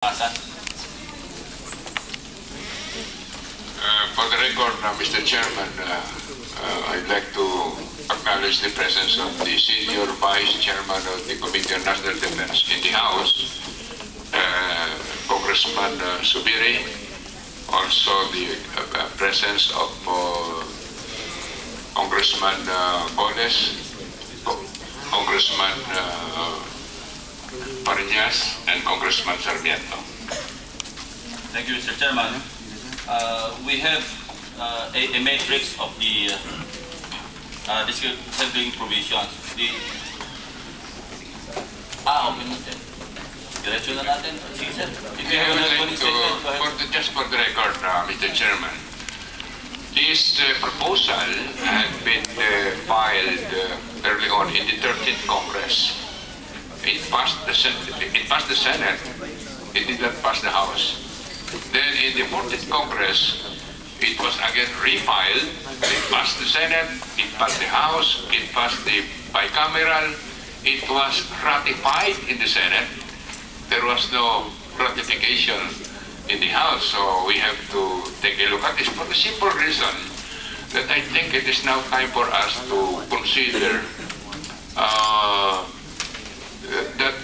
For the record, Mr. Chairman, I'd like to acknowledge the presence of the Senior Vice Chairman of the Committee on National Defense in the House, Congressman Subiri, also the presence of Congressman Golez, Congressman Pariñas, and Congressman Sarmiento. Thank you, Mr. Chairman. We have a matrix of the distributing provisions. Okay, Mr. Diretso na natin. Sige, sir. Just for the record, Mr. Chairman, this proposal had been filed early on in the 13th Congress. It passed the Senate. It did not pass the House. Then in the 14th Congress, it was again refiled. It passed the Senate, it passed the House, it passed the Bicameral, it was ratified in the Senate. There was no ratification in the House, so we have to take a look at this for the simple reason that I think it is now time for us to consider that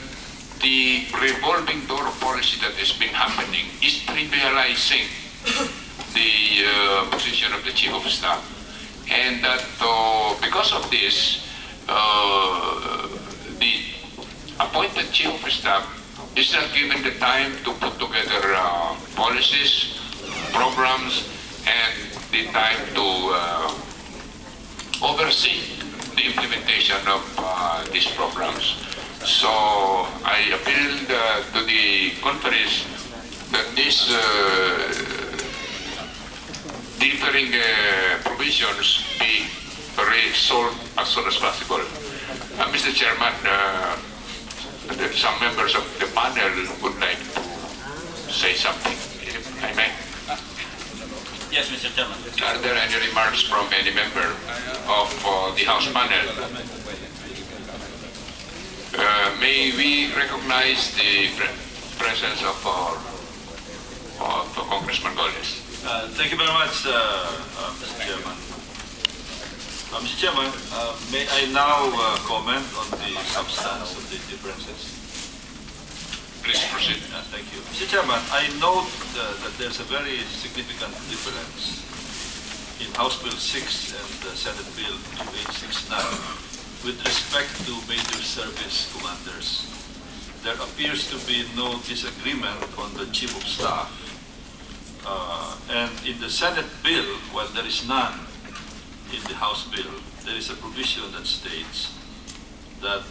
the revolving door policy that has been happening is trivializing the position of the Chief of Staff, and that because of this, the appointed Chief of Staff is not given the time to put together policies, programs, and the time to oversee the implementation of these programs. So I appealed to the conference that these differing provisions be resolved as soon as possible. Mr. Chairman, some members of the panel would like to say something, if I may. Yes, Mr. Chairman. Are there any remarks from any member of the House panel? May we recognize the presence of Congressman Golez? Thank you very much, Mr. Chairman. Mr. Chairman, may I now comment on the substance of the differences? Please proceed. Thank you. Mr. Chairman, I note that there's a very significant difference in House Bill 6 and Senate Bill 2869 with respect to major service commanders. There appears to be no disagreement on the Chief of Staff. And in the Senate bill, while there is none in the House bill, there is a provision that states that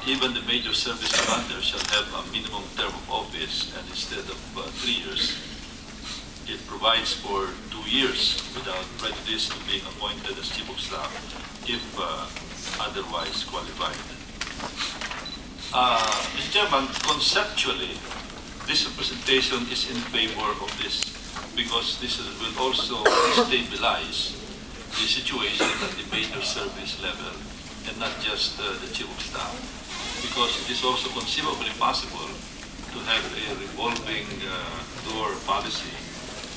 even the major service commander shall have a minimum term of office, and instead of 3 years, it provides for 2 years without prejudice to being appointed as Chief of Staff if otherwise qualified. Mr. Chairman, conceptually, this representation is in favor of this because this will also stabilize the situation at the major service level and not just the Chief of Staff, because it is also conceivably possible to have a revolving door policy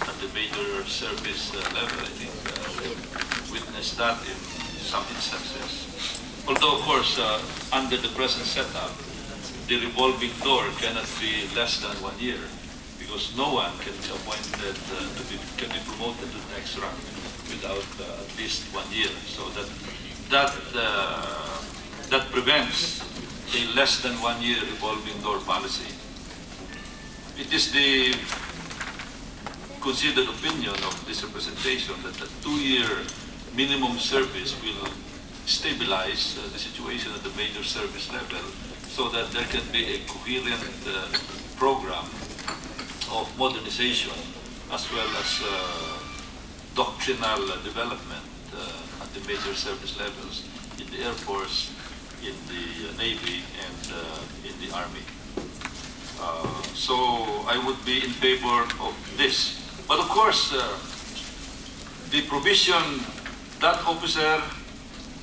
at the major service level. I think we witnessed that in some instances. Although, of course, under the present setup, the revolving door cannot be less than 1 year, because no one can be appointed can be promoted to the next rank without at least 1 year. So that prevents a less than 1 year revolving door policy. It is the considered opinion of this representation that the 2-year minimum service will stabilize the situation at the major service level so that there can be a coherent program of modernization as well as doctrinal development at the major service levels in the Air Force, in the Navy, and in the Army. So I would be in favor of this. But of course, the provision that officer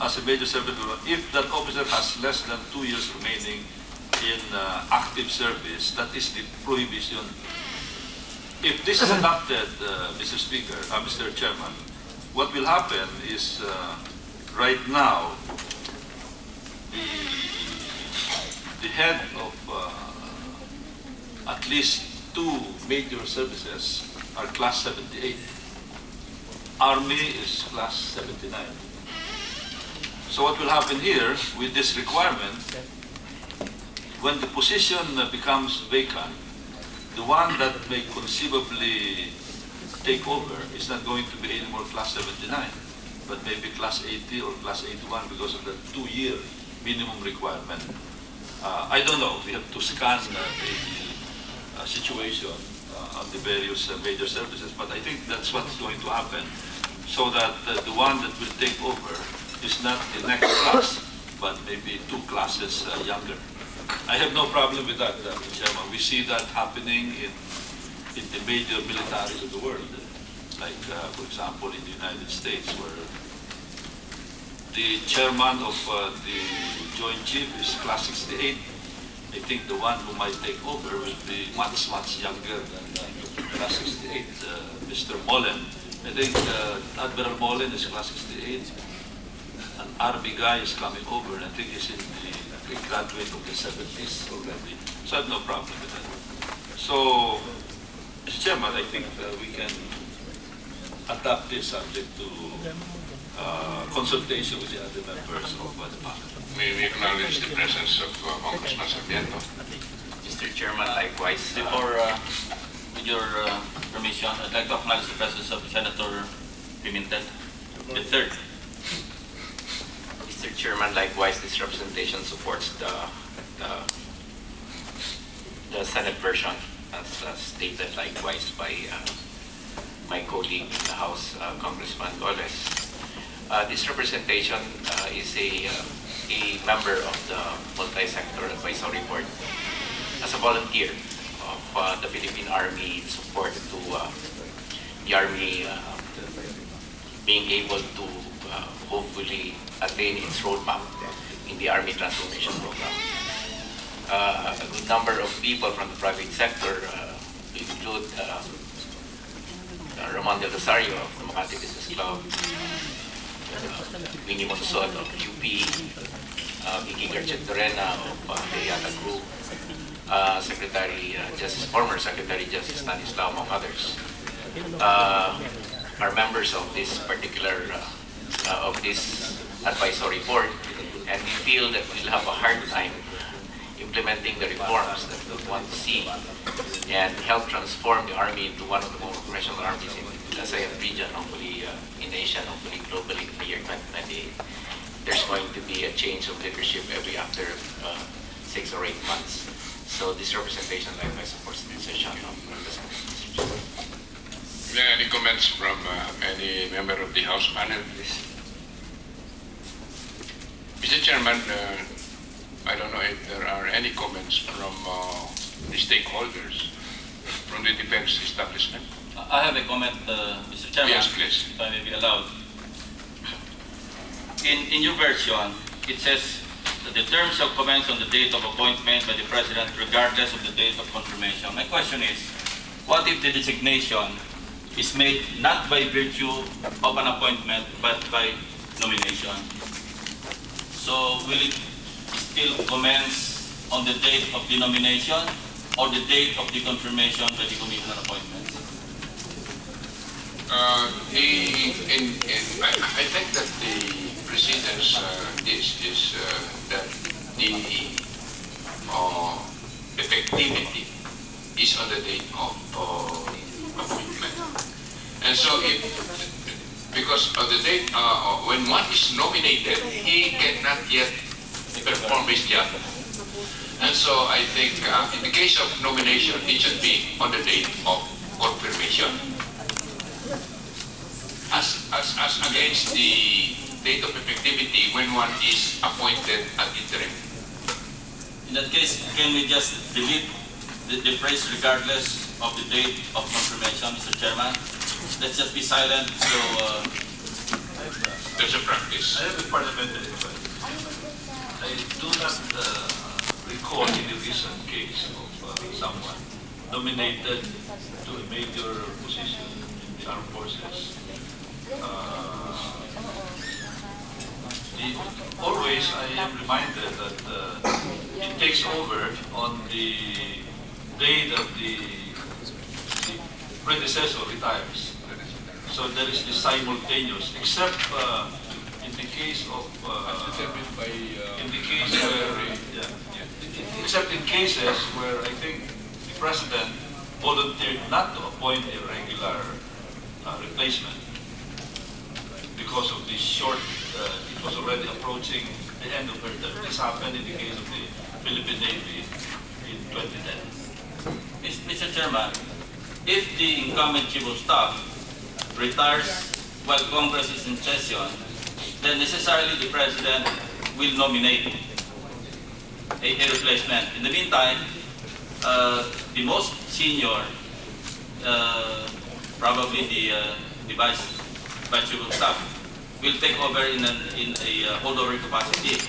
as a major service, if that officer has less than 2 years remaining, in active service, that is the prohibition. If this is adopted, Mr. Speaker, Mr. Chairman, what will happen is right now the head of at least 2 major services are class 78. Army is class 79. So what will happen here with this requirement, when the position becomes vacant, the one that may conceivably take over is not going to be anymore class 79, but maybe class 80 or class 81 because of the 2-year minimum requirement. I don't know. We have to scan the situation on the various major services, but I think that's what's going to happen, so that the one that will take over is not the next class, but maybe 2 classes younger. I have no problem with that, Mr. Chairman. We see that happening in the major militaries of the world, like, for example, in the United States, where the chairman of the Joint Chief is class 68. I think the one who might take over will be much, much younger than class 68, Mr. Mullen. I think Admiral Mullen is class 68. An Army guy is coming over, and I think he's in the graduate of the 70s already. So I have no problem with that. So, Mr. Chairman, I think we can adapt this subject to consultation with the other members of the panel. We acknowledge the presence of Congressman Sarmiento. Mr. Chairman, likewise. Before, with your permission, I'd like to acknowledge the presence of Senator Pimentel, the third. Mr. Chairman, likewise, this representation supports the Senate version, as stated likewise by my colleague in the House, Congressman Golez. This representation is a member of the Multi-Sector Advisory Board as a volunteer of the Philippine Army in support to the Army being able to hopefully attain its roadmap in the Army Transformation Program. A good number of people from the private sector include Ramon Del Rosario of the Makati Business Club, Winnie Monsod of UP, Vicky Garchet-Torena of the IATA Group, former Secretary Justice Stanislao, among others, are members of this particular of this advisory board, and we feel that we'll have a hard time implementing the reforms that we want to see and help transform the Army into one of the more professional armies in the ASEAN region, hopefully in Asia, hopefully globally in the year 2028. There's going to be a change of leadership after 6 or 8 months. So this representation likewise supports the decision of the Senate. Any comments from any member of the House panel, please? Mr. Chairman, I don't know if there are any comments from the stakeholders from the defense establishment. I have a comment, Mr. Chairman, Yes, please. if I may be allowed. In your version, it says that the terms of commence on the date of appointment by the President regardless of the date of confirmation. My question is, what if the designation is made not by virtue of an appointment but by nomination? So will it still commence on the date of the nomination or the date of the confirmation by the Commission on Appointments? I think that the precedence is that the effectivity is on the date of appointment. And so because of the date, when one is nominated, he cannot yet perform his job. And so I think in the case of nomination, it should be on the date of confirmation. As against the date of effectivity when one is appointed ad interim. In that case, can we just delete the phrase regardless of the date of confirmation, Mr. Chairman? Let's just be silent. So there's a practice. I have a parliamentary question. I do not recall recall any recent case of someone nominated to a major position in the armed forces. Always I am reminded that it takes over on the day that the predecessor retires. So there is this simultaneous, except in the case of except in cases where I think the president volunteered not to appoint a regular replacement because of the short, it was already approaching the end of her term. This happened in the case of the Philippine Navy in 2010. Mr. Chairman, if the incumbent Chief of Staff retires while Congress is in session, then necessarily the President will nominate a replacement. In the meantime, the most senior, probably the Vice Chief of Staff, will take over in a holdover capacity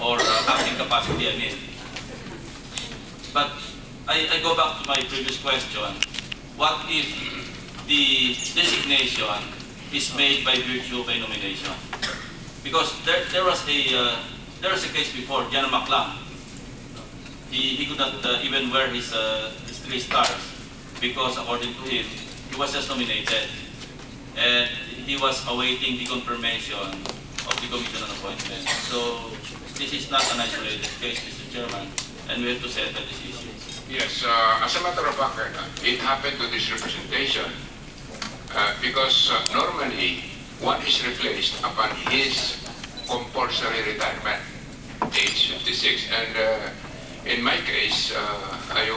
or acting capacity, I mean. But I go back to my previous question. What if the designation is made by virtue of a nomination? Because there was a case before, General Maclang. He could not even wear his 3 stars because, according to him, he was just nominated. And he was awaiting the confirmation of the Commission on Appointment. So this is not an isolated case, Mr. Chairman, and we have to settle this issue. Yes, as a matter of fact, it happened to this representation because normally one is replaced upon his compulsory retirement, age 56. And in my case, I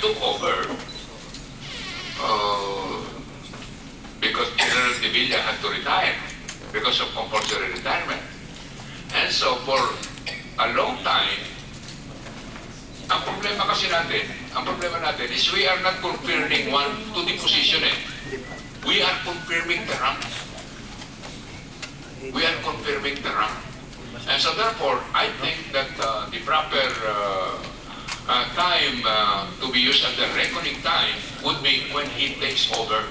took over because General De Villa had to retire because of compulsory retirement. And so for a long time, ang problema natin is we are not confirming one to the position. We are confirming the rank. We are confirming the rank. And so therefore, I think that the proper time to be used as the reckoning time would be when he takes over.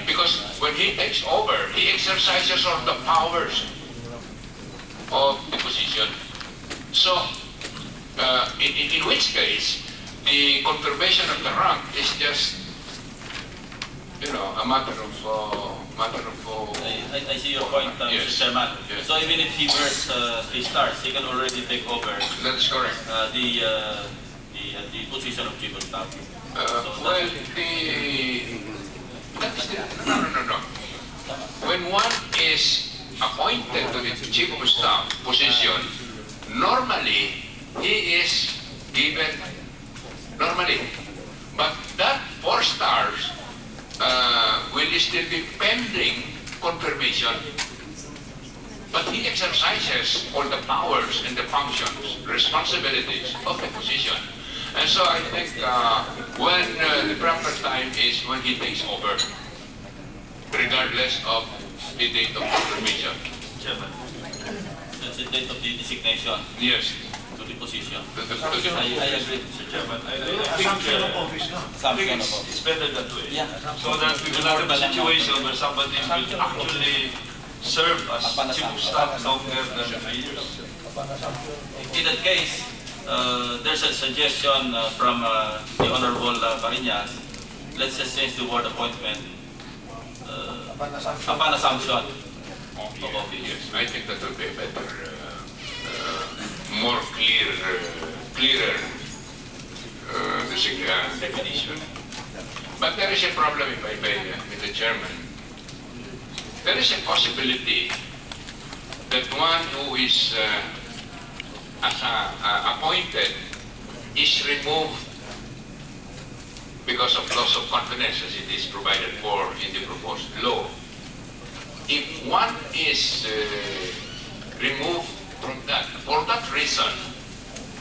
Because when he takes over, he exercises all the powers of the position. So, in which case, the confirmation of the rank is just, a matter of. I see your point, yes. Mr. Chairman. Yes. So even if he wears 3 stars, he can already take over. That is correct. The position of Chief of Staff. No. When one is appointed to the Chief of Staff position, normally he is given, but that 4 stars will still be pending confirmation. But he exercises all the powers and the functions, responsibilities of the position. And so I think when the proper time is when he takes over, regardless of the date of confirmation. Chairman. That's the date of the designation. Yes. To the position. The position. I agree, Mr. Chairman. I think it's better that way. Yeah. So that we will not have a situation where somebody will actually serve as Chief of Staff longer than 3 years. In that case, there's a suggestion from the Honorable Marinas. Let's just change the word appointment upon assumption of office. Yes, I think that will be a better, more clearer definition. But there is a problem, if I may, Mr. Chairman. There is a possibility that one who is appointed is removed because of loss of confidence, as it is provided for in the proposed law. If one is removed from that, for that reason,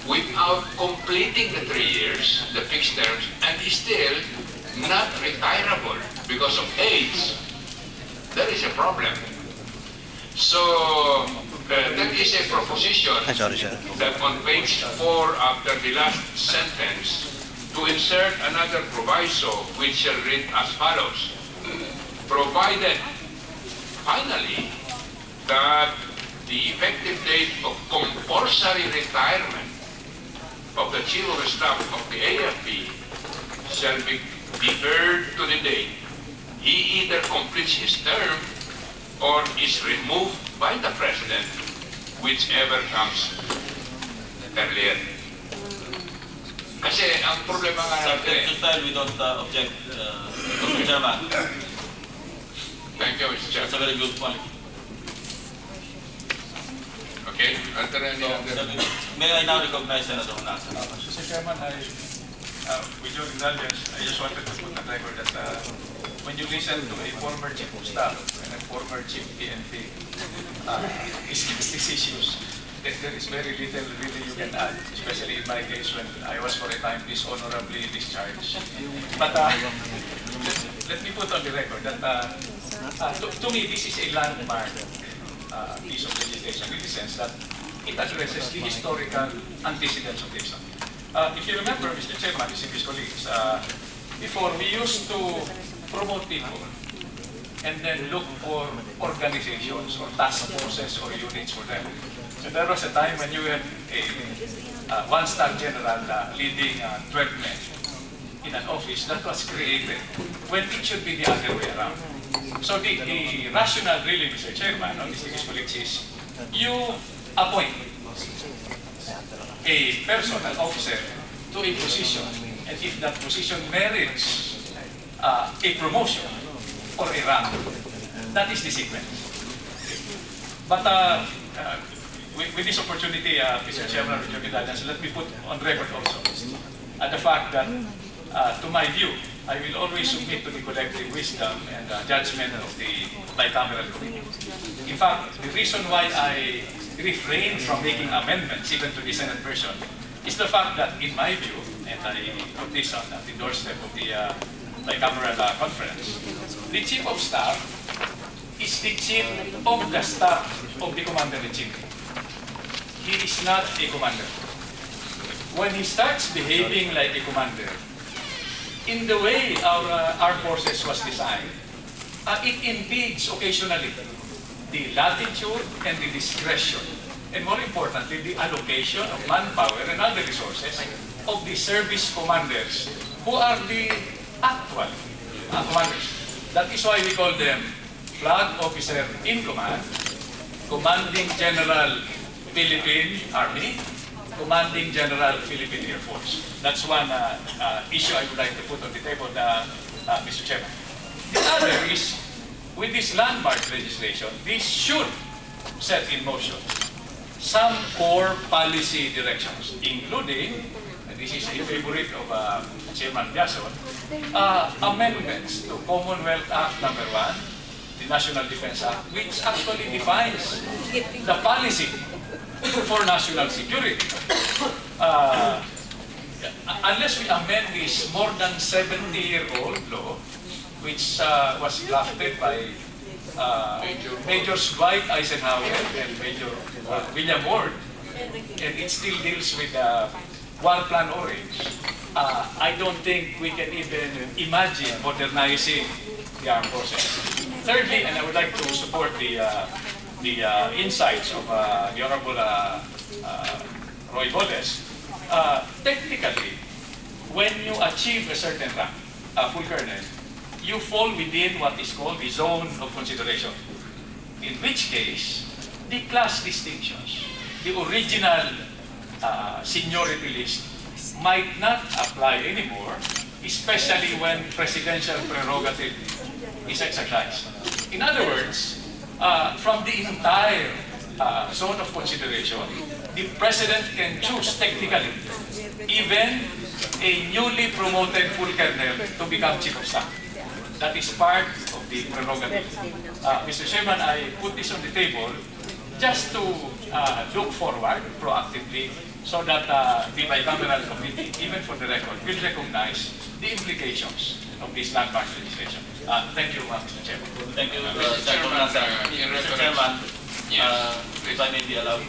without completing the 3 years, the fixed terms, and is still not retirable because of age, there is a problem. So that is a proposition that on page 4 after the last sentence to insert another proviso which shall read as follows. Provided, finally, that the effective date of compulsory retirement of the Chief of Staff of the AFP shall be deferred to the date he either completes his term or is removed by the President, whichever comes earlier. Kasi ang problema nga natin... We don't object, Mr. Chairman. Thank you, Mr. Chairman. That's a very good point. Okay, are there any other... May I now recognize Senator Nasa? Mr. Chairman, with your indulgence, I just wanted to put on record that when you listen to a former Chief of Staff and a former Chief PNP discuss these issues, there is very little really you can add, especially in my case when I was for a time dishonorably discharged. But let me put on the record that to me this is a landmark piece of legislation in the sense that it addresses the historical antecedents of this. If you remember, Mr. Chairman, distinguished colleagues, before we used to promote people and then look for organizations or task forces or units for them. So there was a time when you had a one-star general leading 12 men in an office that was created when it should be the other way around. So the rationale really, Mr. Chairman, on distinguished colleagues, is you appoint a person, an officer, to a position, and if that position merits a promotion or a rank, that is the sequence. But with this opportunity, Mr. Chairman, with your guidance, let me put on record also the fact that, to my view, I will always submit to the collective wisdom and judgment of the Bicameral Committee. In fact, the reason why I refrain from making amendments even to the Senate version is the fact that, in my view, and I put this on the doorstep of the Bicameral Conference, the Chief of Staff is the Chief of the Staff of the Commander-in-Chief. He is not a commander. When he starts behaving like a commander, in the way our armed forces was designed, it impedes occasionally the latitude and the discretion, and more importantly, the allocation of manpower and other resources of the service commanders, who are the actual commanders. That is why we call them Flag Officer in Command, Commanding General Philippine Army, Commanding General Philippine Air Force. That's one issue I would like to put on the table, Mr. Chairman. The other is, with this landmark legislation, this should set in motion some core policy directions, including, and this is a favorite of Chairman Biason, amendments to Commonwealth Act No. 1, the National Defense Act, which actually defines the policy for national security. Unless we amend this more than 70-year-old law, which was drafted by Major Dwight Eisenhower and Major William Ward, and it still deals with War Plan Orange, I don't think we can even imagine modernizing the armed forces. Thirdly, and I would like to support the insights of the Honorable Roy Golez, technically, when you achieve a certain rank, full colonel, you fall within what is called the zone of consideration. In which case, the class distinctions, the original seniority list might not apply anymore, especially when presidential prerogative is exercised. In other words, from the entire zone of consideration, the president can choose technically even a newly promoted full colonel to become chief of staff. That is part of the prerogative. Mr. Chairman, I put this on the table just to look forward proactively so that the Bicameral Committee, even for the record, will recognize the implications of this landmark legislation. Thank you, Mr. Chairman. Thank you, Mr. Chairman. Yes, if I may be allowed.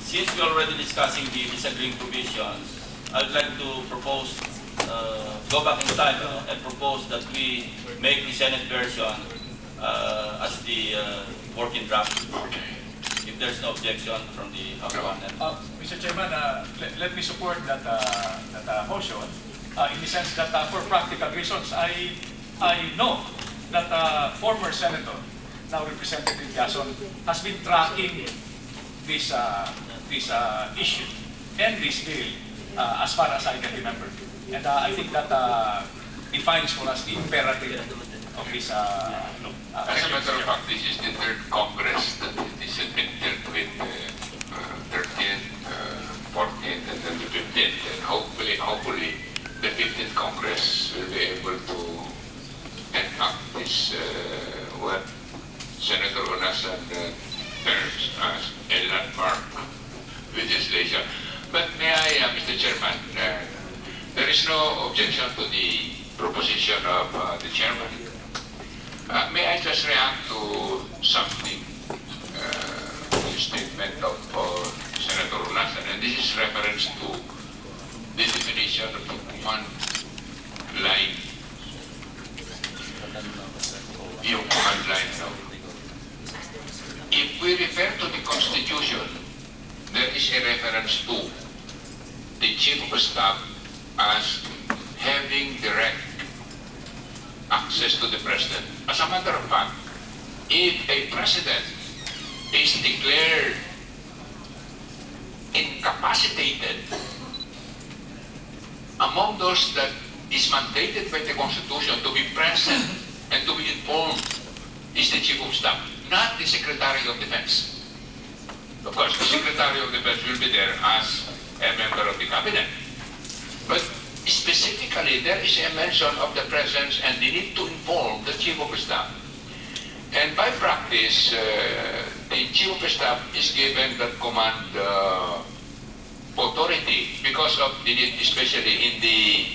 Since we're already discussing the disagreeing provisions, I would like to propose, go back in time and propose that we make the Senate version as the working draft. If there's no objection from the House panel. Mr. Chairman, let me support that motion in the sense that for practical reasons, I know that former Senator, now Representative Jason, has been tracking this issue and this bill as far as I can remember. And I think that defines for us the imperative of this law. As a matter of fact, this is the third Congress that it is admitted with 13th, 14th, and then the 15th. And hopefully, the 15th Congress will be able to enact this, what Senator Onasan terms as a landmark legislation. But may I, Mr. Chairman, there is no objection to the proposition of the chairman. May I just react to something, the statement of Senator Onasan, and this is reference to the definition of the command line. Yung command line now. If we refer to the Constitution, there is a reference to the Chief of Staff as having direct access to the President. As a matter of fact, if a President is declared incapacitated, among those that is mandated by the Constitution to be present and to be informed is the Chief of Staff, not the Secretary of Defense. Of course, the Secretary of Defense will be there as a member of the Cabinet. But specifically, there is a mention of the presence and the need to inform the Chief of Staff. And by practice, the Chief of Staff is given that command authority because of the need, especially in the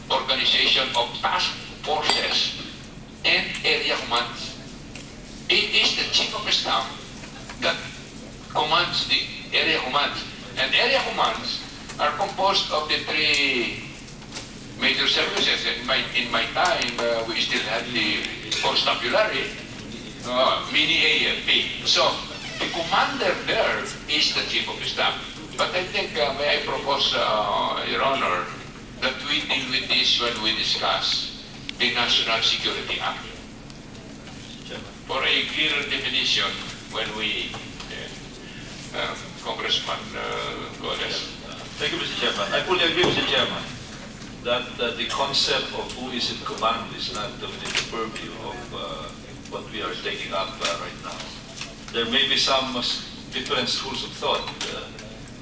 organization of task forces and area commands. It is the Chief of Staff that commands the area commands. And area commands are composed of the three major services. In my time, we still had the constabulary, mini AFP. So the commander there is the Chief of Staff. But I think, may I propose, Your Honor, that we deal with this when we discuss the National Security Act. For a clearer definition when we, Congressman Golez. Thank you, Mr. Chairman. I fully agree, Mr. Chairman, that the concept of who is in command is not within the purview of what we are taking up right now. There may be some different schools of thought.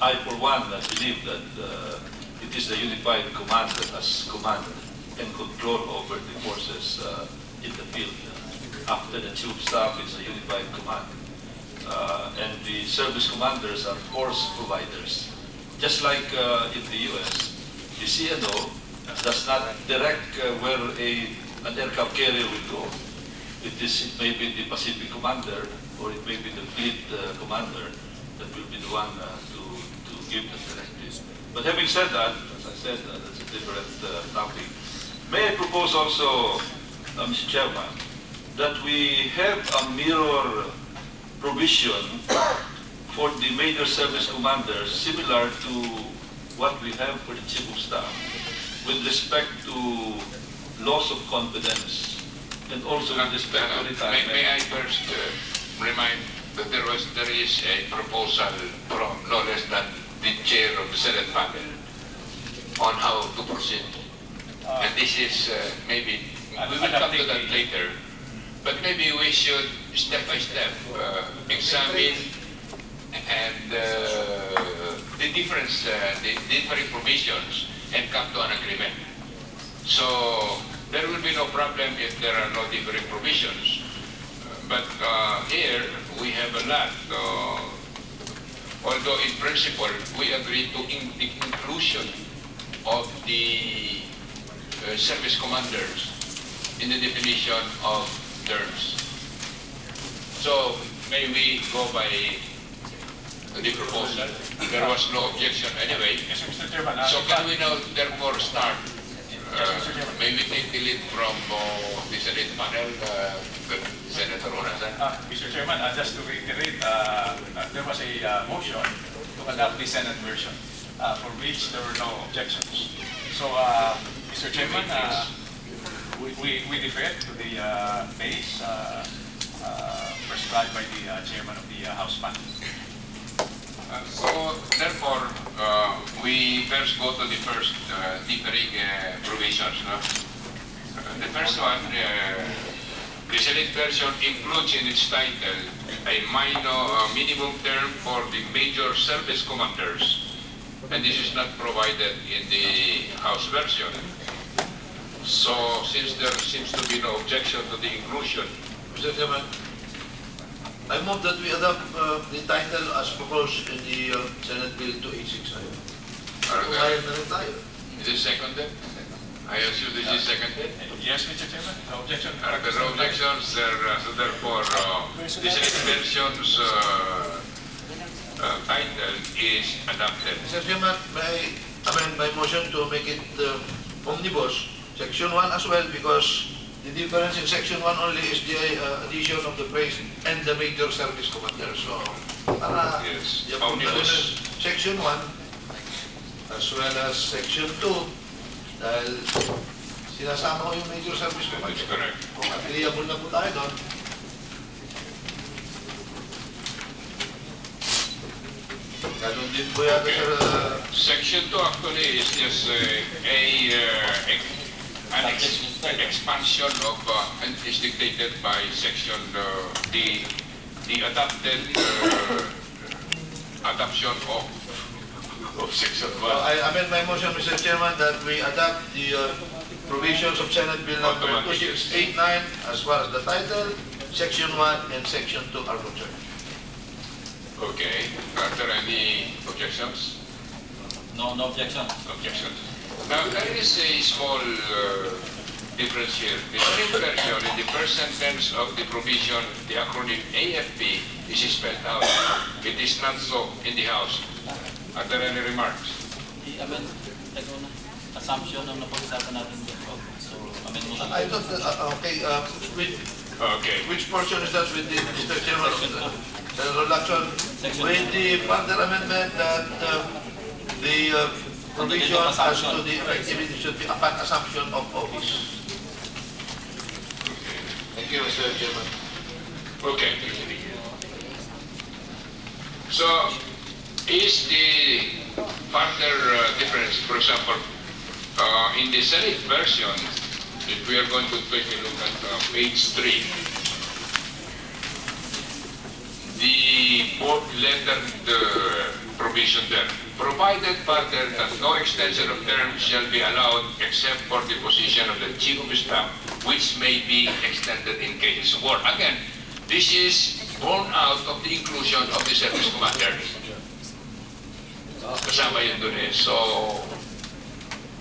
I, for one, believe that it is the unified command that has command and control over the forces in the field. After the Chief of Staff is a unified command. And the service commanders are force providers. Just like in the U.S., the CNO does not direct where an aircraft carrier will go. It may be the Pacific commander or it may be the fleet commander that will be the one to give the directives. But having said that, as I said, that's a different topic. May I propose also, Mr. Chairman, that we have a mirror provision for the major service commanders similar to what we have for the Chief of Staff with respect to loss of confidence and also with respect to retirement. May I first remind that there is a proposal from no less than the chair of the Senate panel on how to proceed. And this is maybe, we will come to that later. But maybe we should, step by step, examine and the difference, the different provisions, and come to an agreement. So there will be no problem if there are no different provisions. But here we have a lot. Although in principle we agree to the inclusion of the service commanders in the definition of terms. So may we go by the proposal? There was no objection anyway. Yes, Mr. Chairman. So can we now therefore start? Mr. Chairman. May we take the lead from the Senate panel, Senator Onasan? Mr. Chairman, just to reiterate, there was a motion to adopt the Senate version, for which there were no objections. So, Mr. Chairman, we defer to the base prescribed by the chairman of the House panel. So therefore, we first go to the first differing provisions. No? The first one, the Senate version includes in its title a minimum term for the major service commanders, and this is not provided in the House version. So since there seems to be no objection to the inclusion, Mr. Chairman, I move that we adopt the title as proposed in the Senate Bill 2869. is it seconded? I assume this is seconded. Yes, Mr. Chairman. No objection. There are no objections, so therefore the Senate version's title is adopted. Mr. Chairman, may I amend my motion to make it omnibus, Section 1 as well, because the difference in Section 1 only is the addition of the phrase and the major service commander. So, para Yes, omnibus. Section 1 as well as Section 2, dahil sinasama ko yung major service That's commander. correct. Kung agreeable na po tayo doon, ganun din po yata Okay. sa Section 2 actually is just an expansion of, and is dictated by section, the adopted adoption of section 1. I amend my motion, Mr. Chairman, that we adopt the provisions of Senate Bill number Automatic. 2689 as far as the title, Section 1 and Section 2 are concerned. Okay, are there any objections? No objection. Objections. Now, there is a small difference here. The Senate version, in the first sentence of the provision, the acronym AFP is spelled out. It is not so in the House. Are there any remarks? I-amend, assumption ang napag-usapan natin dito. So, amend mo I thought that, Okay. which portion is that with the Mr. Chairman of the reduction? Section With the further amendment that the provision as to the effectivity should be upon assumption of office. Thank you, Mr. Chairman. Okay. So, is the further difference, for example, in the Senate version, if we are going to take a look at page 3, the bold lettered provision there, provided further that no extension of terms shall be allowed except for the position of the Chief of Staff, which may be extended in cases of war. Again, this is born out of the inclusion of the service commanders. Kasama yun dun eh. So,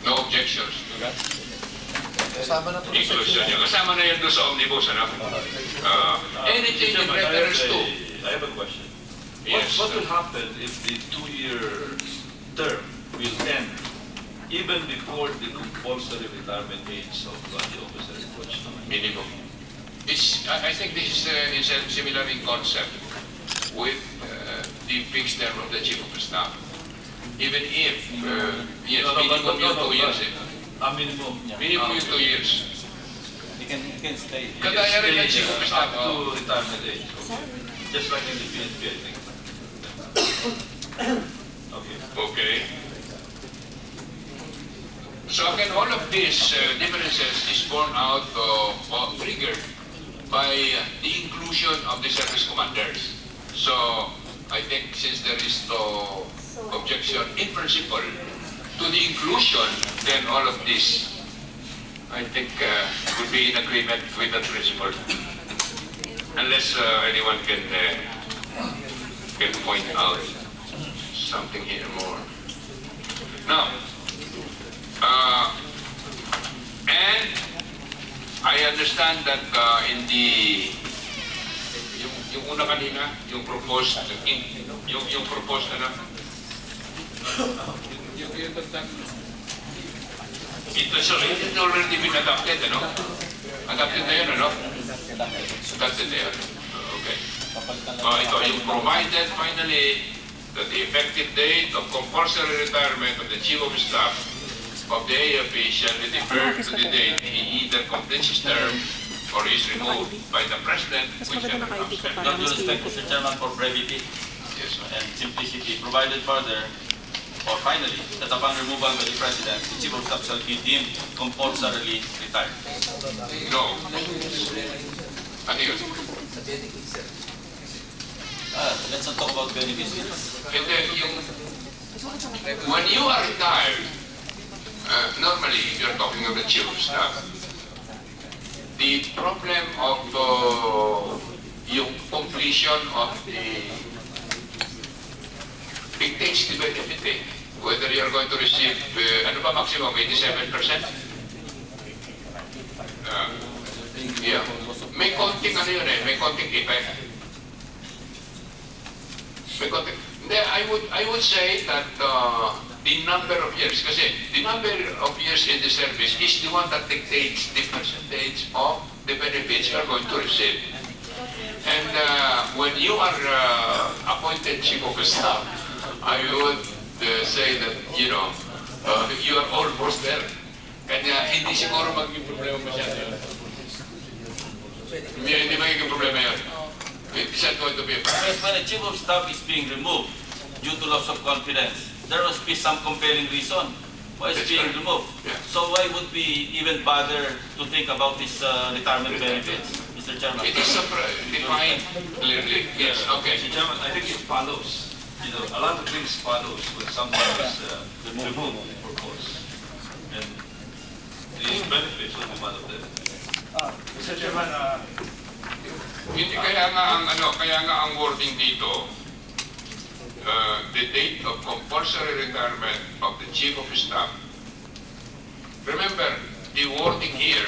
no objections to that. Kasama na to. Inclusion yun. Kasama na yun doon sa omnibus, ano? Anything in reference to. I have a question. Yes. What will happen if the 2-year term will end even before the compulsory retirement age of the officers approach? Minimum. I think this is similar in concept with the fixed term of the Chief of Staff. Even if, yes, minimum yung 2 years. Minimum. Minimum yung 2 years. You can stay. Kagaya rin ng Chief of Staff. Up to retirement age. Just like in the PNP, I think. Okay. Okay. So again, all of these differences is born out of, triggered by the inclusion of the service commanders. So I think since there is no objection in principle to the inclusion, then all of this, I think, would be in agreement with that principle. Unless anyone can point out something here more. Now, and I understand that in the yung una kanina, yung proposed, yung proposed ano? It's already been adopted, ano? Adopted na yun, ano? Adopted na yun. Okay. Ito, yung provided finally that the effective date of compulsory retirement of the Chief of Staff of the AFP shall be deferred to the date he either completes his term or is removed by the President, whichever comes first. Not to respect, Mr. Chairman, for brevity and simplicity, provided further, or finally, that upon removal by the President, the Chief of Staff shall be deemed compulsorily retired. No. Ano yun? Let's not talk about benefits. And then when you are retired, normally you're talking of the Chief of Staff. The problem of yung completion of the dictates the benefit, whether you're going to receive, ano ba maximum, 87%? Yeah. May konting ano yun may konting effect. May konting, I would say that the number of years, kasi the number of years in the service is the one that dictates the percentage of the benefits you are going to receive. And when you are appointed Chief of Staff, I would say that, you are almost there. Kanya hindi siguro magiging problema masyado yun. Hindi magiging problema yun. It's not going to be a problem. When a Chief of Staff is being removed due to loss of confidence, there must be some compelling reason why it's being removed. Yeah. So why would we even bother to think about his retirement benefits, Mr. Chairman? It is defined clearly. Yes, okay. Mr. Chairman, I think it follows. A lot of things follows when someone is removed for cause. And these benefits will be one of them. Mr. Chairman, Hindi kaya nga ang wording dito, the date of compulsory retirement of the Chief of Staff. Remember, the wording here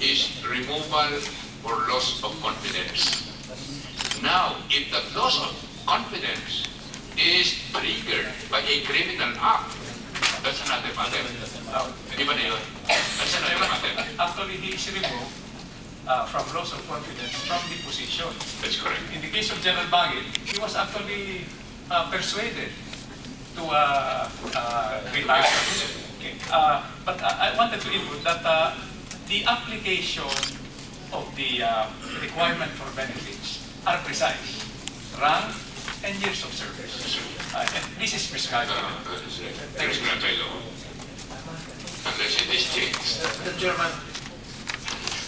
is removal for loss of confidence. Now, if the loss of confidence is triggered by a criminal act, that's another matter. Di ba na yun? That's another matter. actually he is removed from loss of confidence from the position. That's correct. In the case of General Bagit, he was actually persuaded to retire. Okay. But I wanted to input that the application of the requirement for benefits are precise. Rank and years of service. And this is prescribed. Prescribed by law. Unless it is changed. Mr. Chairman,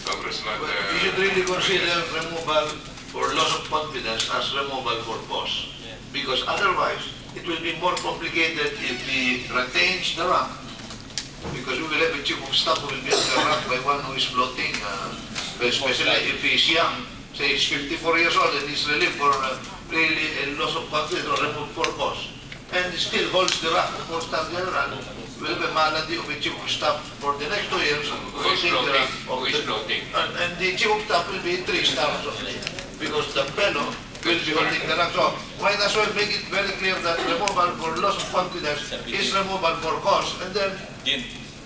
Congressman, we should really consider removal for loss of confidence as removal for cause. Because otherwise, it will be more complicated if he retains the rank. Because we will have a Chief of Staff who will be under rank by one who is floating, especially if he is young, say he's 54 years old and he's relieved for really a loss of confidence or removed for cause. And he still holds the rank of 4-star general. Will be malady of a Chief of Staff for the next 2 years. who is floating? And the Chief of Staff will be 3 stars only. Because the fellow will be holding the rank. So might as well make it very clear that removal for loss of confidence is removal for cause. And then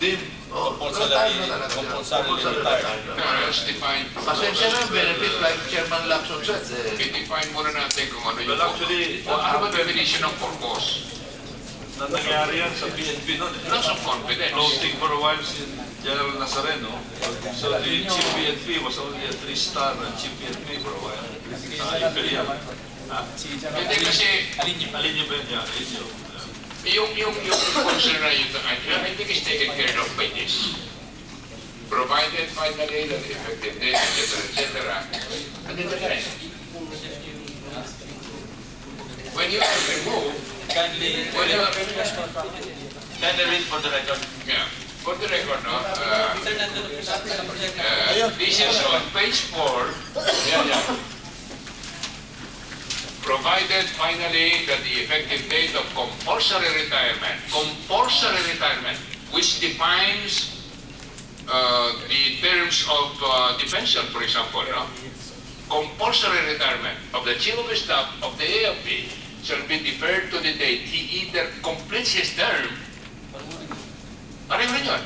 deem Compulsory retired. Let's define. pasensya na benefit like Chairman Lacson said. I-define muna natin kung ano yung Well, actually, ano ba definition ng purpose? nangyari yan sa PNP noon. Loss of confidence. Floating for a while si General Nazareno. So the Chief PNP was only a 3-star Chief PNP for a while. Imperial. Hindi kasi Alin niyo ba yun? Yeah, alin niyo. yung concern na yun, I think is taken care of by this. Provided finally that the effective date, etc. Andito na rin. When you are removed, Kindly read for the record. yeah, for the record, no, this is on page 4. Provided finally that the effective date of compulsory retirement, which defines the terms of the pension, for example, no? compulsory retirement of the Chief of Staff of the AFP shall be deferred to the date he either completes his term, pareho rin yun,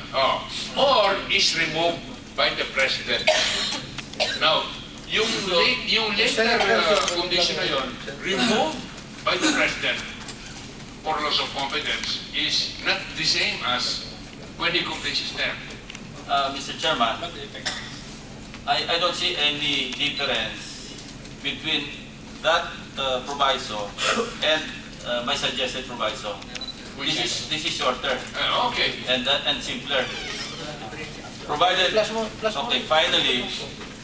or is removed by the President. Now, yung later condition na yun, removed by the President for loss of competence is not the same as when he completes his term. Mr. Chairman, I don't see any difference between that proviso and my suggested proviso. This is shorter Okay. and simpler. Provided, okay, finally,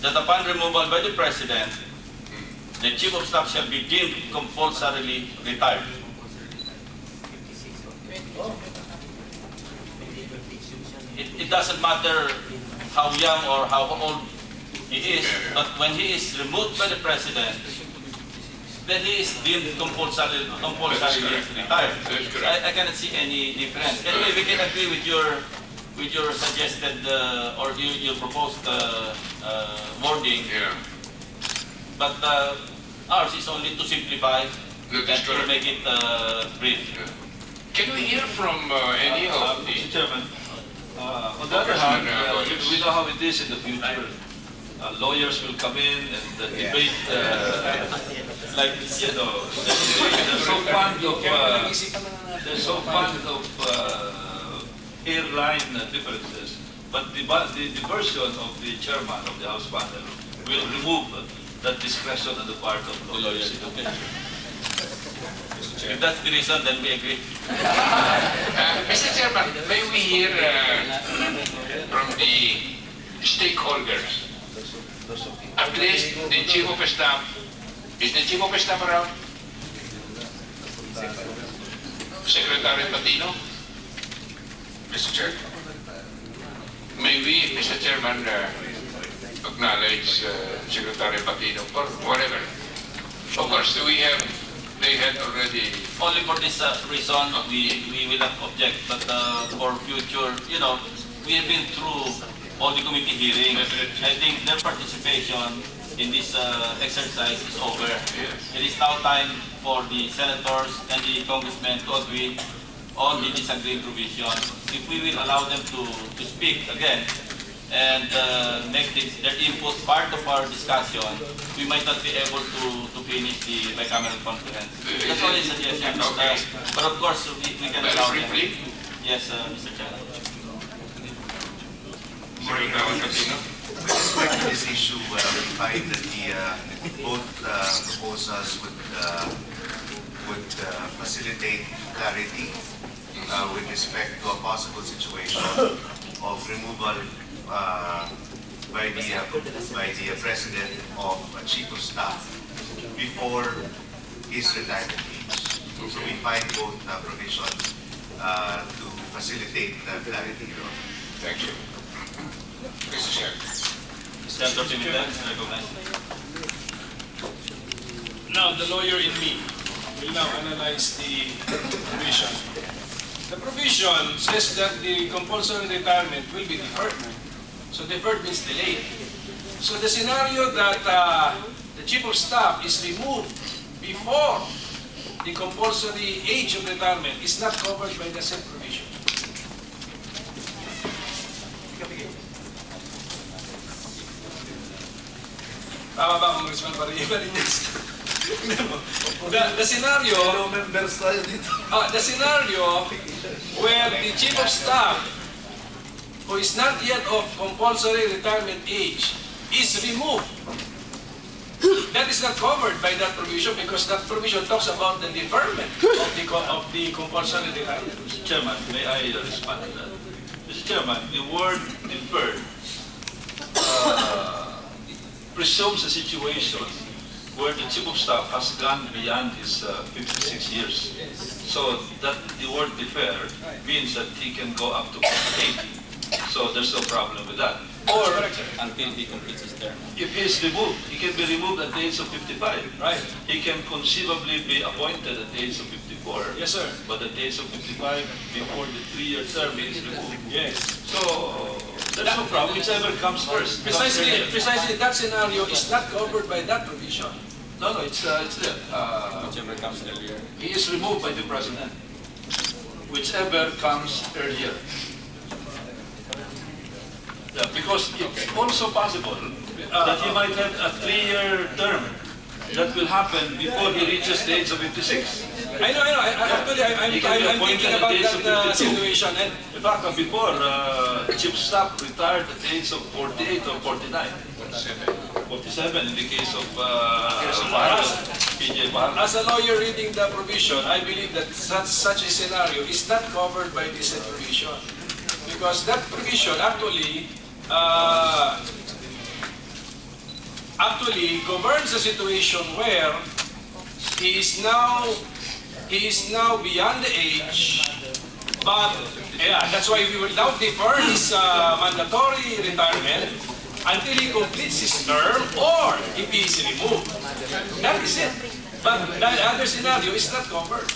that upon removal by the President, the Chief of Staff shall be deemed compulsorily retired. It doesn't matter how young or how old he is, but when he is removed by the President, then he is deemed compulsorily retired. I cannot see any difference. Anyway, we can agree with your suggested or your proposed wording. Yeah. But ours is only to simplify That and is to correct. make it brief. Can we hear from any of the... Mr. Chairman, on the other hand, we know how it is in the future. Lawyers will come in and debate, like, you know, they're so fond of airline differences. But the version of the chairman of the House panel will remove that discretion on the part of The lawyers. lawyers. Okay. If that's the reason, then we agree. Mr. Chairman, may we hear from the stakeholders? At least the Chief of Staff. Is the Chief of Staff around? Secretary Patino? Mr. Chair? May we, Mr. Chairman, acknowledge Secretary Patino for whatever? Of course, they had already... Only for this reason, we will not object. But for future, you know, we have been through all the committee hearings. I think their participation in this exercise is over. Yes. It is now time for the senators and the congressmen to agree on the disagreeing provision. If we will allow them to speak again and make their input part of our discussion, we might not be able to finish the bicameral conference. That's only a suggestion. Okay. But of course, we can allow them. Briefly, Yes, Mr. Chairman. Secretary Patino? With respect to this issue, we find that both proposals would facilitate clarity with respect to a possible situation of removal by the President of a Chief of Staff before his retirement age. So we find both provisions to facilitate clarity. Thank you. Mr. Chair. Senator Pimienta, recognized. Now, the lawyer in me will now analyze the provision. The provision says that the compulsory retirement will be deferred. So deferred means delayed. So the scenario that the Chief of Staff is removed before the compulsory age of retirement is not covered by the said provision. Tama ba, Congressman Pariñas? The scenario, the scenario where the Chief of Staff, who is not yet of compulsory retirement age, is removed. That is not covered by that provision because that provision talks about the deferment of the compulsory retirement. Mr. Chairman, may I respond to that? Mr. Chairman, the word deferred presumes a situation where the Chief of Staff has gone beyond his 56 years. So that the word deferred means that he can go up to 80. So there's no problem with that. Or until he completes his term. If he is removed, he can be removed at the age of 55. Right. He can conceivably be appointed at the age of 54. Yes, sir. But at the age of 55, before the 3-year term, he is removed. Yes. So There's no problem, whichever comes first. Precisely that scenario is not covered by that provision. No, it's there. Whichever comes earlier. He is removed by the president. Whichever comes earlier. Yeah, because it's also possible that he might have a 3-year term that will happen before he reaches the age of 56. I know. Actually, I'm thinking about that situation. And in fact, before, Chief Staff retired at the age of 48 or 49. 47 in the case of PJ Barra. as a lawyer reading the provision, I believe that such a scenario is not covered by this provision. Because that provision actually governs a situation where he is now beyond the age, but that's why we will now defer his mandatory retirement until he completes his term or if he is removed. That is it. But the other scenario is not covered.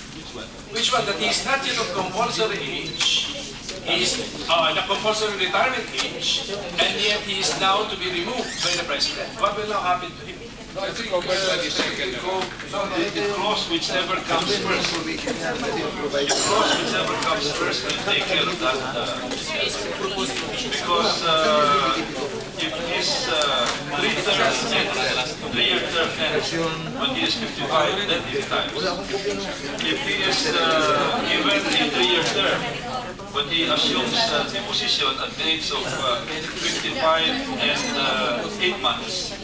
Which one? That he is not yet of compulsory age. He is the compulsory retirement age, and yet he is now to be removed by the president. What will now happen to him? No, it's covered by the second. The clause whichever comes first. The clause whichever comes first will take care of that. Because if his 3-year term ends when he is 55, then he retires. If he is given a 3-year term, when he assumes the position at the age of 55 and 8 months,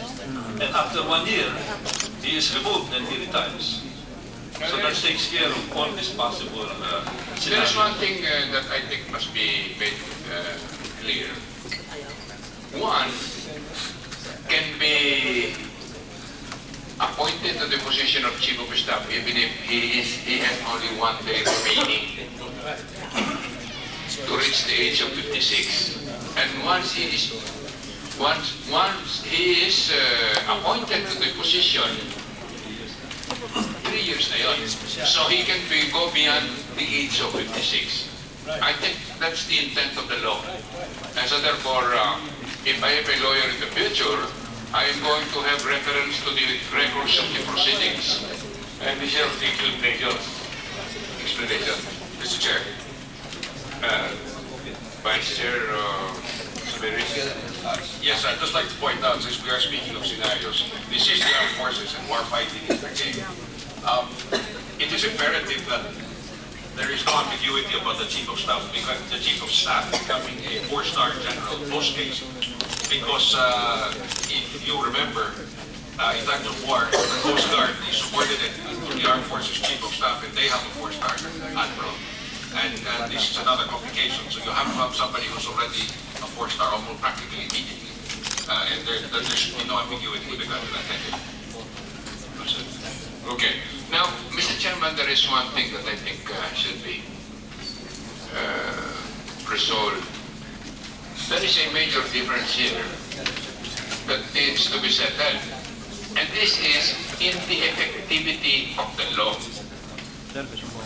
and after 1 year, he is removed and he retires. So that takes care of all these possible There is scenarios. one thing that I think must be made clear. One can be appointed to the position of Chief of Staff even if he has only 1 day remaining to reach the age of 56. And once he is appointed to the position, 3 years na yun. So he can go beyond the age of 56. I think that's the intent of the law. And so therefore, if I have a lawyer in the future, I am going to have reference to the records of the proceedings. And we shall explanation. Mr. Chair. Vice Chair Yes, I'd just like to point out, since we are speaking of scenarios, this is the armed forces and warfighting is the game. It is imperative that there is no ambiguity about the Chief of Staff, because the Chief of Staff becoming a 4-star general post-case. Because if you remember, in times of war, the Coast Guard is subordinate to the Armed Forces Chief of Staff, and they have a 4-star admiral. And this is another complication. So you have to have somebody who's already a 4-star almost practically immediately. And there should be no ambiguity with regard to that. Thank you. Okay. Now, Mr. Chairman, there is one thing that I think should be resolved. There is a major difference here that needs to be settled. And this is in the effectivity of the law.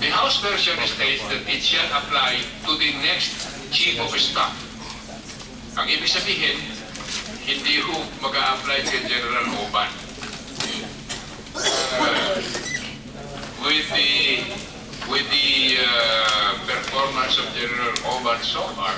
The House version states that it shall apply to the next Chief of Staff. Ang ibig sabihin, hindi ho mag-a-apply kay General Oban. With the performance of General Oban so far,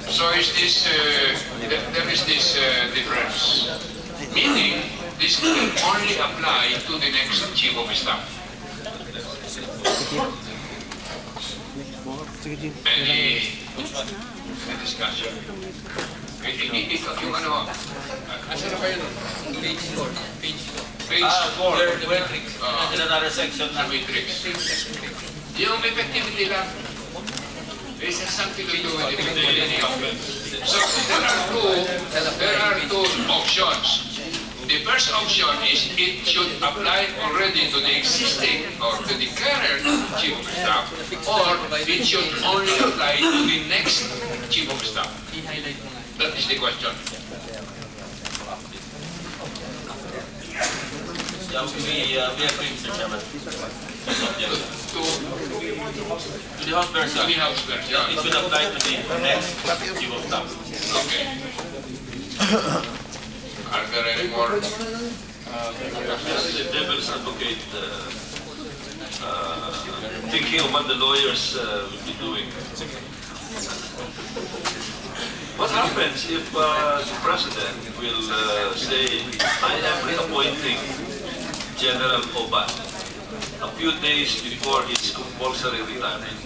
so is this, there is this difference, meaning this can only apply to the next Chief of Staff. Any discussion? Yung ano, asan na ba yun? Page 4. Page 4. In another section. Sa matrix. Yung effectivity lang. This has something to do with effectivity. So there are two options. The first option is it should apply already to the existing or to the current Chief of Staff, or it should only apply to the next Chief of Staff. That is the question. We agree, Mr. Chairman. To the House version. the House version. It should apply to the next Chief of Staff. Okay. Are there any more? The devil's advocate, thinking of what the lawyers will be doing. What happens if the president will say, I am reappointing General Oban a few days before his compulsory retirement?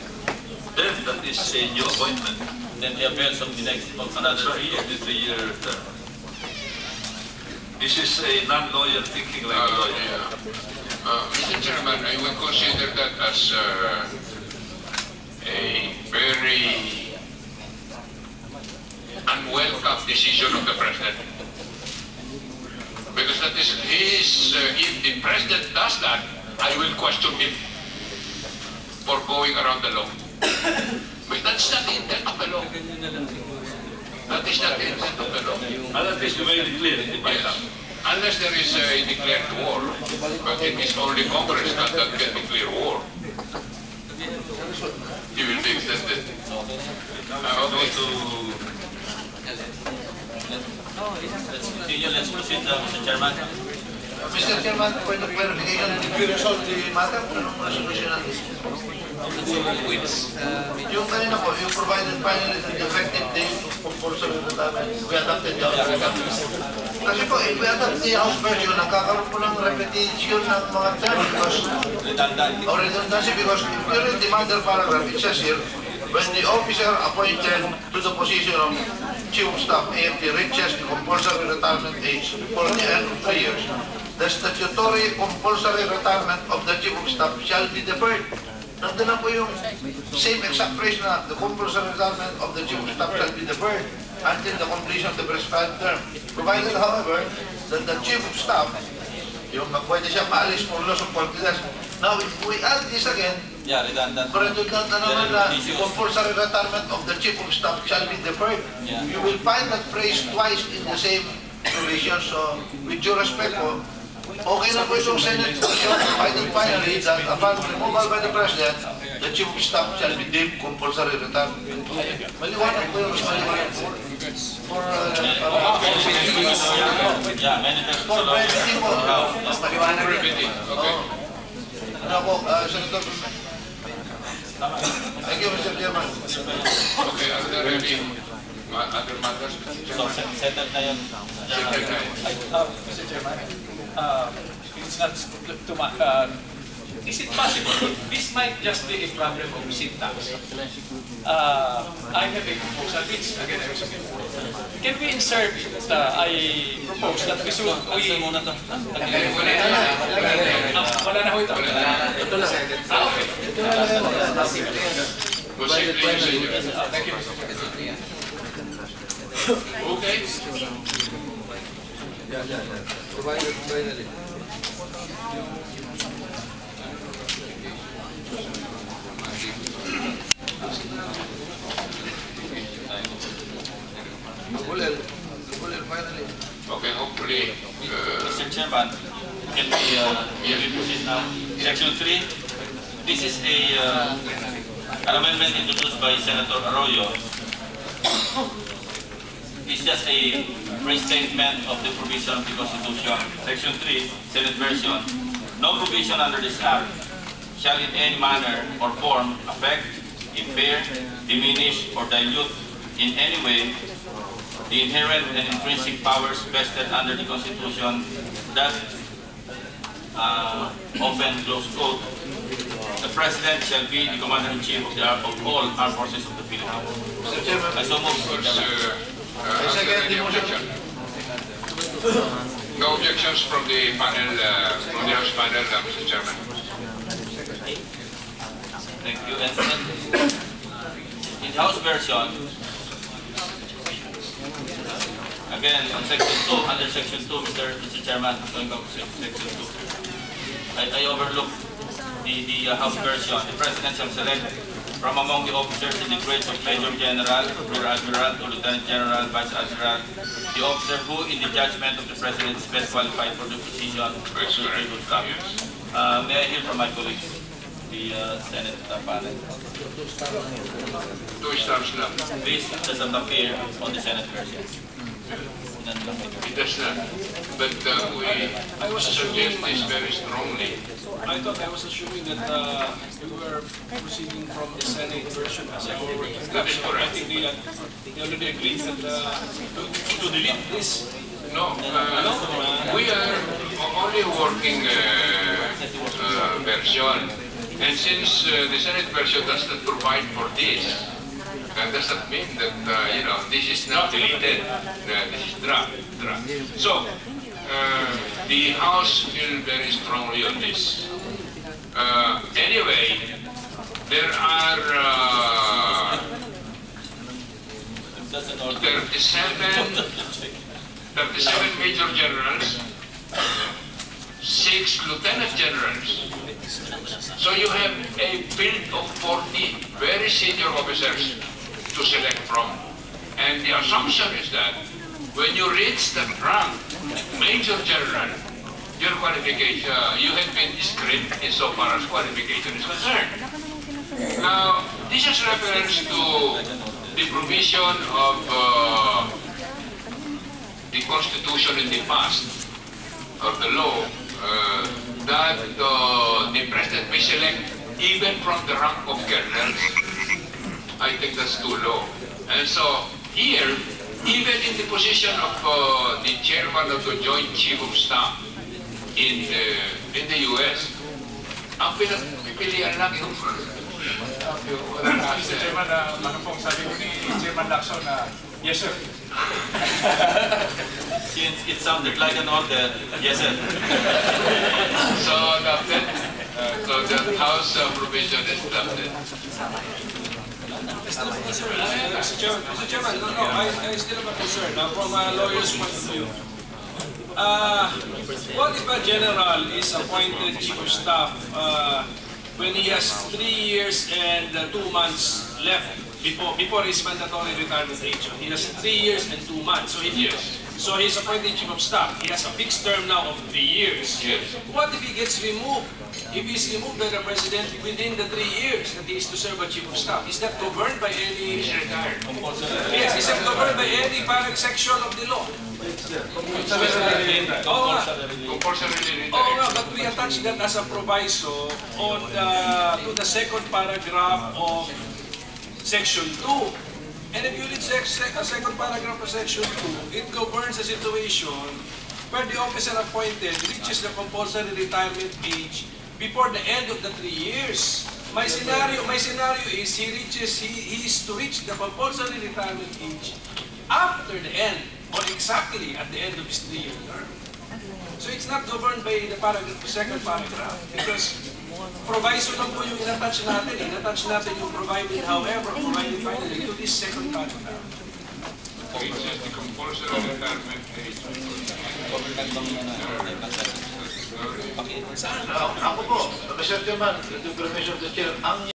Then that is a new appointment. Then the affairs of the next of another 3 years. The 3-year term. This is a non-lawyer thinking like a lawyer. Mr. Chairman, I would consider that as a very unwelcome decision of the President. Because that is his, if the President does that, I will question him for going around the law. But that's not the intent of the law. That is not the intent of the law. And that is very clear in the bylaw. Unless there is a declared war, but it is only Congress that can declare war. It will be extended. Let's continue. Let's proceed, Mr. Chairman. Mr. Chairman, point of clarification, did you resolve the matter? Anong resolution natin? Yung kanina po, you provided finally the effective date of compulsory retirement. We adopted the House version. Kasi po, if we adopt the House version, nagkakaroon po ng repetition ng mga term because redundancy because if you read the mother paragraph, it says here, when the officer appointed to the position of Chief of Staff AFP reaches the compulsory retirement age before the end of 3 years, the statutory compulsory retirement of the Chief of Staff shall be deferred. Nandun na po yung same exact phrase na the compulsory retirement of the Chief of Staff shall be deferred until the completion of the prescribed term. Provided, however, that the Chief of Staff, yung pwede siya maalis for loss of confidence. Now, if we add this again, redundant. redundant na naman na the compulsory retirement of the Chief of Staff shall be deferred. You will find that phrase twice in the same provision. So, with due respect po, okay na po itong Senate motion, finally, that upon removal by the President, the Chief of Staff shall be deemed compulsory retirement. Maliwanag po yung maliwanag po. For brevity po. Maliwanag brevity. Okay. Ano po, Senator? Thank you, Mr. Chairman. Okay, are there any other matters? So, settled na yun. Mr. Chairman, it's not too much. Is it possible? This might just be a problem of syntax. I have a proposal, which again I was looking for. Can we insert? I propose that we should. Muna to. Wala na ho ito. Ito lang. Okay. Thank you. Okay. Finally. Okay, hopefully. Mr. Chairman, can we proceed now? Section 3. This is an amendment introduced by Senator Roilo. It's just a restatement of the provision of the Constitution. Section 3, Senate version. No provision under this Act shall in any manner or form affect, impair, diminish, or dilute in any way the inherent and intrinsic powers vested under the Constitution that, open close quote, the President shall be the Commander-in-Chief of all armed forces of the Philippines. Mr. Chairman, I so move. second the motion. No objections from the panel, from the House panel, Mr. Chairman. Thank you. And in the House version, Again, on Section 2, under Section 2, Mr. Chairman, going back to Section 2, I overlooked the House version. The President shall select from among the officers in the grades of Major General, Rear Admiral, to Lieutenant General, Vice Admiral, the officer who, in the judgment of the President, is best qualified for the position of Chief of Staff. May I hear from my colleagues, the Senate panel? 2 stars lang. This doesn't appear on the Senate version. It does not. But we suggest this very strongly. I thought I was assuming that we were proceeding from the Senate version as a working That is correct. I think they already agreed that to delete this. No, we are only working version. And since the Senate version does not provide for this, that does not mean that, this is now deleted. This is draft. So, the House feels very strongly on this. Anyway, there are 37 Major Generals, 6 Lieutenant Generals. So you have a field of 40 very senior officers to select from. And the assumption is that when you reach the rank Major General, your qualification, you have been discreet insofar as qualification is concerned. Now, this is reference to the provision of the Constitution in the past, or the law, that the President may select even from the rank of colonels. I think that's too low. And so here, even in the position of the chairman of the Joint Chief of Staff in the U.S., ang pinagpipilian lang yung Mr. Chairman, ano pong sabi ko ni Chairman Lacson na, yes sir. Since it sounded like an order, yes sir. So adopted. So the House provision is adopted. Mr. Chairman, no, I still have a concern from a lawyer's point of view. What if a general is appointed Chief of Staff when he has 3 years and 2 months left before his mandatory retirement age? He has 3 years and 2 months. So he's appointed Chief of Staff. He has a fixed term now of 3 years. Yes. What if he gets removed? If he's removed by the President within the 3 years that he is to serve as Chief of Staff, is that governed by any... He's retired. Yes, is that governed by any parent section of the law? Compulsorily retired. Oh, but we attach that as a proviso on to the second paragraph of Section 2. And if you read a second paragraph of Section 2, it governs a situation where the officer appointed reaches the compulsory retirement age before the end of the 3 years. My scenario is he is to reach the compulsory retirement age after the end, or exactly at the end of his 3-year term. So it's not governed by the second paragraph, because proviso lang po yung in-attach natin. In-attach natin yung provided, however, provided finally to this second paragraph. It's just the compulsory retirement age. Ako po, Mr. Chairman, with the permission of the Chair, ang